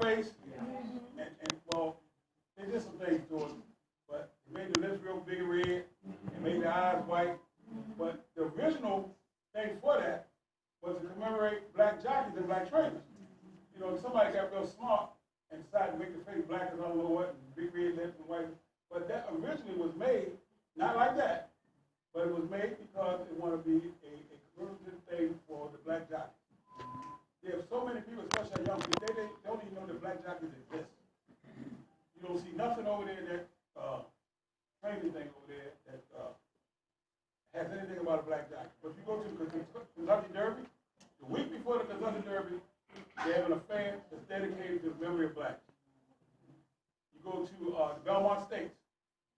face, and well, they did some things to it, but they made the lips real big and red, and made the eyes white. But the original thing for that was to commemorate black jockeys and black trainers. You know, somebody got real smart and decided to make the face black as I don't know what, and big red lips and white. But that originally was made, not like that, but it was made because it wanted to be a commemorative thing for the black jockeys. There are so many people, especially young people, they don't even know that black jockeys exist. You don't see nothing over there that training thing over there that has anything about a black jockey. But if you go to the Kentucky Derby, the week before the Kentucky Derby, they have an affair that's dedicated to the memory of blacks. You go to the Belmont Stakes,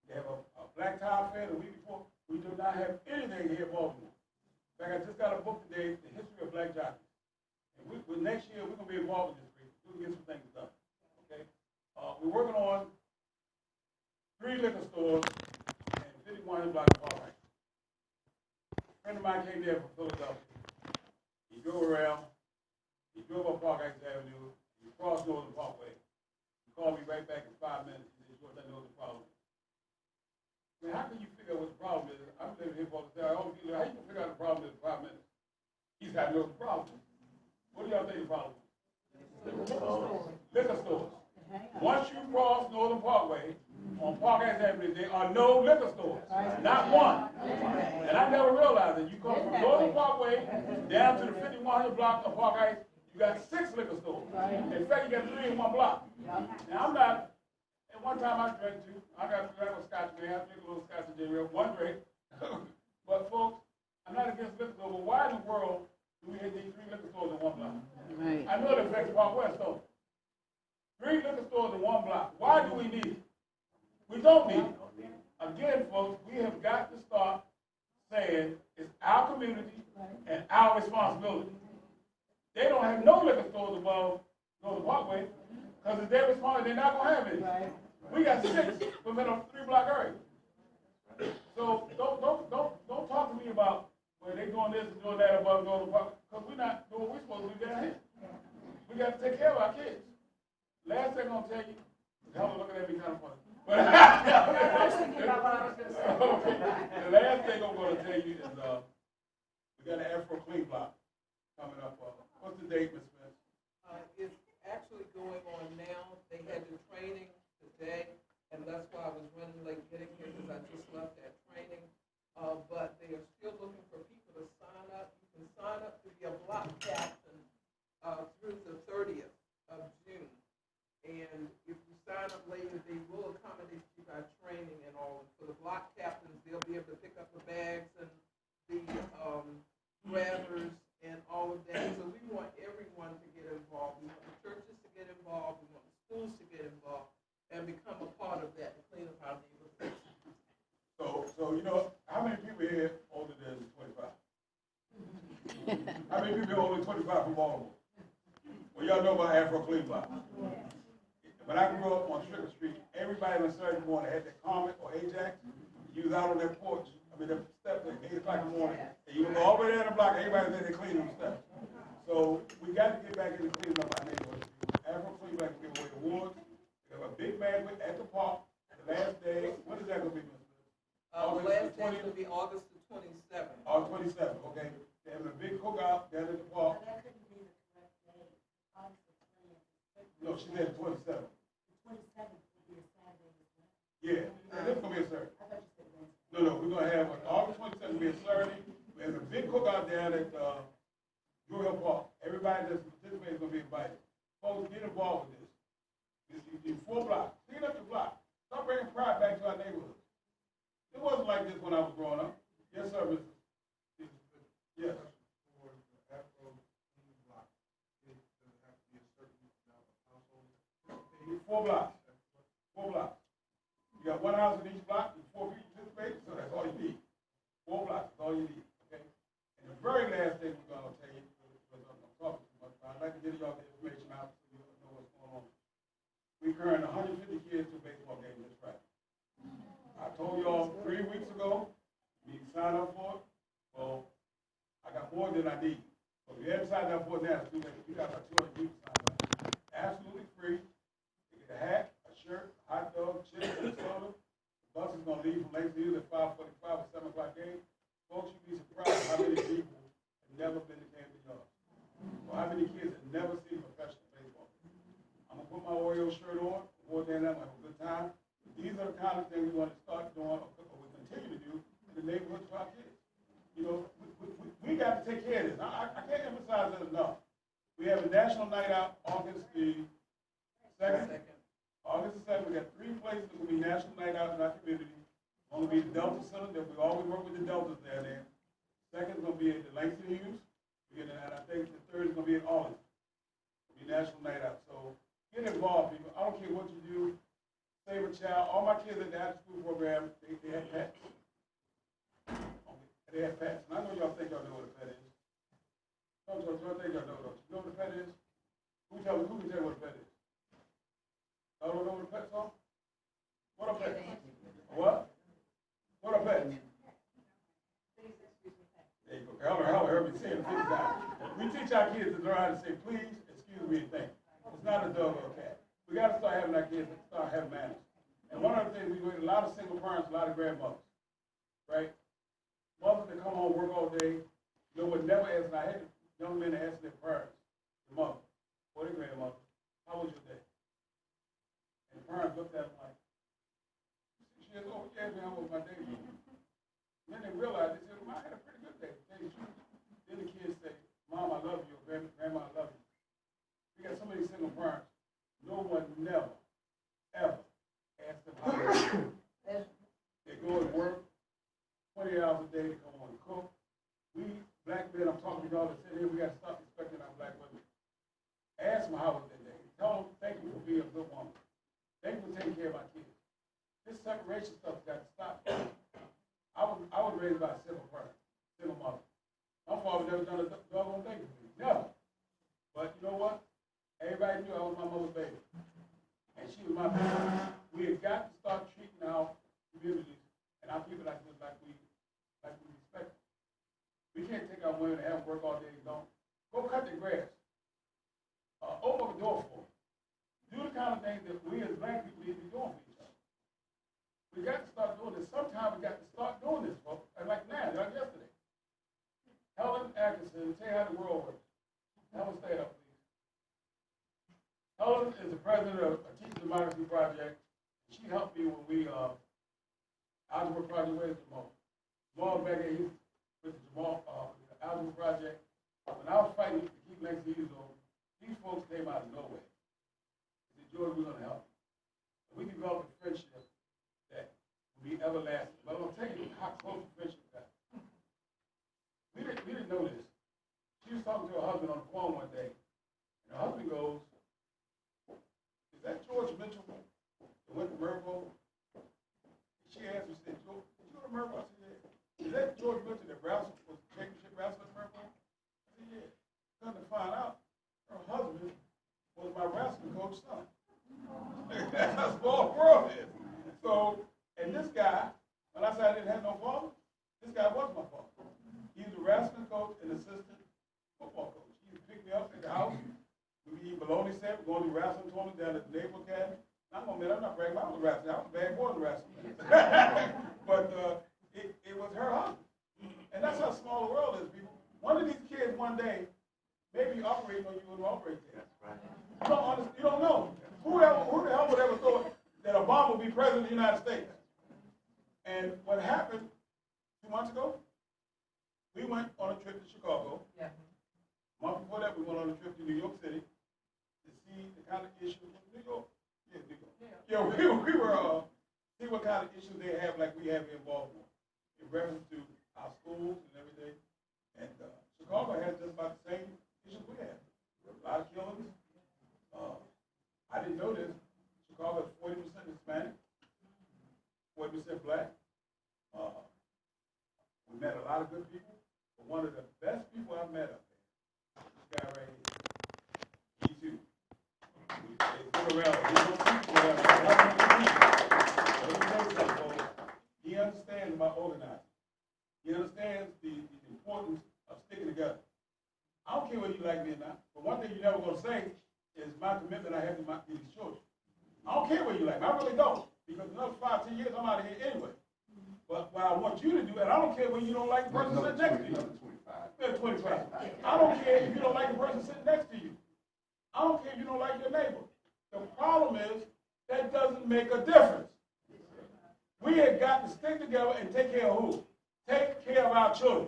they have a black tie affair the week before. We do not have anything here in Baltimore. In fact, I just got a book today, The History of Black Jockeys. And next year, we're going to be involved in this group. We're going to get some things done. Okay? We're working on 3 liquor stores and 51 block of Park. A friend of mine came there from Philadelphia. He drove around. He drove up Park Heights Avenue. He crossed Northern Parkway. He called me right back in 5 minutes. He said, "George, I know the problem." I mean, how can you figure out what the problem is? I'm living here all the time. How you can figure out the problem is in 5 minutes? He's got no problem. What do y'all think the problem is? Liquor stores. Once you cross Northern Parkway on Park Heights Avenue, there are no liquor stores. Not one. And I never realized that. You come from Northern Parkway down to the 5100 block of Park Heights, you got 6 liquor stores. In fact, you got 3 in one block. Now, I'm not. At one time, I drank 2. I got a scotch man. I drink a little scotch and ginger ale, 1 drink. But folks, I'm not against liquor stores, but why in the world do we have these 3 liquor stores in one block? Right. I know it affects Park West, though. 3 liquor stores in one block. Why do we need it? We don't need it. Again, folks, we have got to start saying it's our community and our responsibility. They don't have no liquor stores above Northern Parkway because it's their responsibility. They're not going to have any. We got 6 within a 3-block area. So don't talk to me about well, they doing this and doing that above Northern Parkway because we're not doing what we're supposed to do down here. We got to take care of our kids. Last thing I'm going to tell you, y'all are looking at me kind of funny. But the last thing I'm going to tell you is we got an Afro Clean block coming up. What's the date, Ms. Smith? It's actually going on now. They had the training today, and that's why I was running late getting here because I just left that training. But they are still looking for people to sign up. You can sign up to be a block captain through the 30th of June. And if you sign up later, they will accommodate you by training and all. For the block captains, they'll be able to pick up the bags and the grabbers and all of that. So we want everyone to get involved. We want the churches to get involved. We want the schools to get involved and become a part of that to clean up our neighborhoods. So you know, how many people here older than 25? How many people older than 25 from Baltimore? Well, y'all know about Afro Clean block. When I grew up on Strickland Street, everybody on Saturday morning had their Comet or Ajax. You was out on their porch, their steps at 8 o'clock in the morning, and you would go all the way down the block, everybody there to clean them steps. So we got to get back into cleaning up our neighborhoods. Afro Clean block give away awards. We have a big banquet at the park the last day. When is that going to be, Ms. The last day is going to be August the 27th. August 27th, okay. They're having a big cookout down at the park. No, she said the 27th. Yeah, and it's going to be a Saturday. No, we're going to have August 27th be a Saturday. We have a big cookout down at Drew Hill Park. Everybody that's participating is going to be invited. Folks, get involved with this. You 4 blocks. Clean up the block. Start bringing pride back to our neighborhood. It wasn't like this when I was growing up. Yes, sir, Mr. Yes. Four blocks. 4 blocks. You got 1 house in each block, and 4 people participate, so that's all you need. 4 blocks is all you need, okay? And the very last thing we're going to tell you, because I'm talking too much, but I'd like to get y'all the information out so you know what's going on. We current 150 kids to a baseball game this Friday. I told y'all 3 weeks ago, you can sign up for it. Well, I got more than I need. So if you haven't signed up for it now, it's too late. We got about 200 people signed up. Absolutely free. a shirt on, wore down there, have a good time. These are the kind of things we want to start doing, or we continue to do in the neighborhoods for our kids. You know, we got to take care of this. I can't emphasize that enough. We have a national night out August the 2nd. August the 2nd, we got 3 places that will be national night out in our community. One will be the Delta Center, that we always work with the Deltas there. Second is going to be at the Langston Hughes. And I think the third is going to be at Arlington. It'll be national night out. So get involved, people. I don't care what you do. Save a child. All my kids at the after school program, they have pets. They have pets. And I know y'all think y'all know what a pet is. Some y'all think y'all know, don't you? You know what a pet is? Who can tell me what a pet is? Y'all don't know what a pet's are? What a pet? What? What a pet? There you go. Hell, heard me say it 50 times. We teach our kids to learn how to say please, excuse me, and thank you. It's not a dog or a cat. We got to start having our kids start having manners. And one of the things we do, a lot of single parents, a lot of grandmothers, right? Mothers that come home, work all day, you know what, never ask, and I had young men ask their parents, the mother, or their grandmother, how was your day? And the parents looked at them like, 6 years old, yeah, man, how was my day? And then they realized, they said, well, I had a pretty good day, to tell you the truth. Then the kids say, Mom, I love you, or Grandma, I love you. We got so many single parents, no one never, ever asked them how they do. They go to work 20 hours a day to come home and cook. We, black men, I'm talking to y'all that sit here, we got to stop expecting our black women. Ask them how was their day. Tell them, thank you for being a good woman. Thank you for taking care of my kids. This separation stuff's got to stop. I was raised by a single parent, single mother. My father never done a doggone thing for me, never. But you know what? Everybody knew I was my mother's baby. And she was my baby. We have got to start treating our communities and our people like this, like we respect them. We can't take our women and have them work all day and don't. Go cut the grass. Open up a door for them. Do the kind of things that we as black people need to be doing for each other. We got to start doing this. Sometimes we got to start doing this, folks. And like now, like yesterday. Helen Atkinson, tell you how the world works. Helen, stay up, please. Helen is the president of a Teacher Democracy Project. She helped me when we, Algebra Project, where's Jamal? Jamal back here, he's with the Jamal, the Algebra Project. When I was fighting to keep Langston Hughes on, these folks came out of nowhere. They said, George, we're going to help you. And we developed a friendship that will be everlasting. But I'm going to tell you how close the friendship got. We didn't know this. She was talking to her husband on the phone one day, and her husband goes, is that George Mitchell that went to Mervo? She asked me, she said, George, did you go to Mervo? I said, yeah. Is that George Mitchell that was championship wrestler at Mervo? I said, yeah. Come to find out, her husband was my wrestling coach's son. That's how small the world is. So, and this guy, when I said I didn't have no father, this guy was my father. He's a wrestling coach and assistant football coach. He would pick me up at the house. We would eat bologna set. We're going to wrestling tournament down at the Naval Academy. I'm not bragging about the wrestling. I was a bad boy in the wrestling. But it was her husband. And that's how small the world is, people. One of these kids one day may be operating on you and operate there. That's right. You don't know. Who the hell would ever thought that Obama would be president of the United States? And what happened 2 months ago, we went on a trip to Chicago. Yeah. A month before that, we went on a trip to New York City to see the kind of issues in New York. Yeah, New York. Yeah, we were see what kind of issues they have, like we have in Baltimore, in reference to our schools and everything. And Chicago has just about the same issues we have. A lot of killings. I didn't know this. Chicago is 40% Hispanic, 40% Black. We met a lot of good people, but one of the best people I've met up there, this guy right here, he too. He's been around, he understands about organizing. He understands the importance of sticking together. I don't care whether you like me or not, but one thing you're never going to say is my commitment I have to these children. I don't care whether you like me, I really don't, because another 5, 10 years, I'm out of here anyway. But what I want you to do, and I don't care when you don't like the person sitting next to you. 25. I don't care if you don't like the person sitting next to you. I don't care if you don't like your neighbor. The problem is make a difference. We have got to stick together and take care of who? Take care of our children.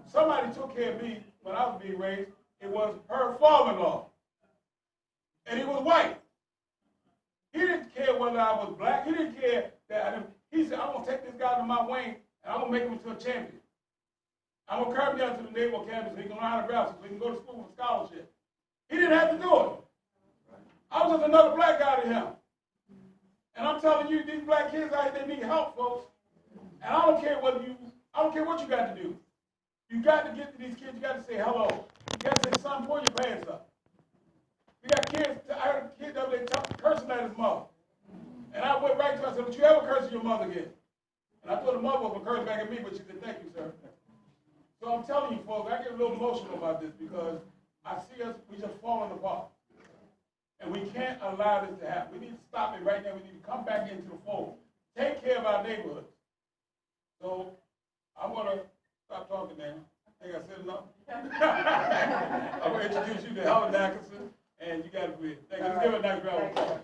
Somebody took care of me when I was being raised. It was her father-in-law. And he was white. He didn't care whether I was black. He didn't care that he said, I'm going to take this guy to my wing and I'm going to make him into a champion. I'm going to carry him down to the naval campus so he can learn how to graph so he can go to school with a scholarship. He didn't have to do it. I was just another black guy to him. And I'm telling you, these black kids out here, they need help, folks. And I don't care what you got to do. You got to get to these kids, you got to say hello. You got to say, son, pull your pants up. We got kids, I heard a kid the other day cursing at his mother. And I went right to her, I said, don't you ever curse your mother again? And I told the mother was curse back at me, but she said, thank you, sir. So I'm telling you, folks, I get a little emotional about this because I see us, we just falling apart. And we can't allow this to happen. We need to stop it right now. We need to come back into the fold. Take care of our neighborhoods. So I'm going to stop talking now. I think I said enough. I'm going to introduce you to Helen Atkinson, and you got to breathe. Thank you. Let's give her a nice round of applause.